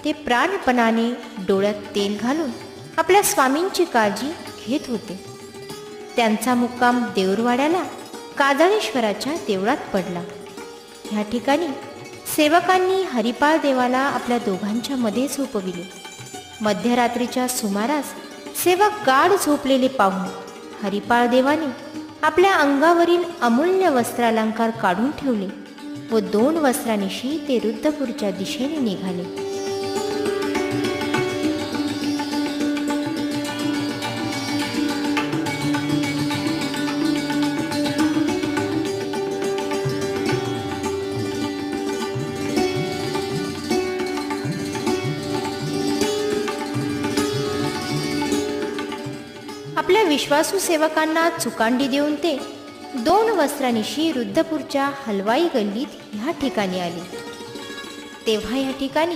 ते प्राणपणाने डोळ्यात तेल घालून आपल्या स्वामींची काळजी घेत होते. त्यांचा मुक्काम देऊरवाड्याला काजळेश्वराच्या देवळात पडला. ह्या ठिकाणी सेवकांनी हरिपाळ देवाला आपल्या दोघांच्या मध्ये झोपविले. मध्यरात्रीच्या सुमारास सेवक गाढ झोपलेले पाहून हरिपाळ देवाने आपल्या अंगावरील अमूल्य वस्त्रालंकार काढून ठेवले व 2 वस्त्रांनिशी ते रुद्धपूरच्या दिशेने निघाले. आपल्या विश्वासू सेवकांना चुकांडी देऊन ते 2 वस्त्रांनिशी रुद्धपूरच्या हलवाई गल्लीत ह्या ठिकाणी आले. तेव्हा या ठिकाणी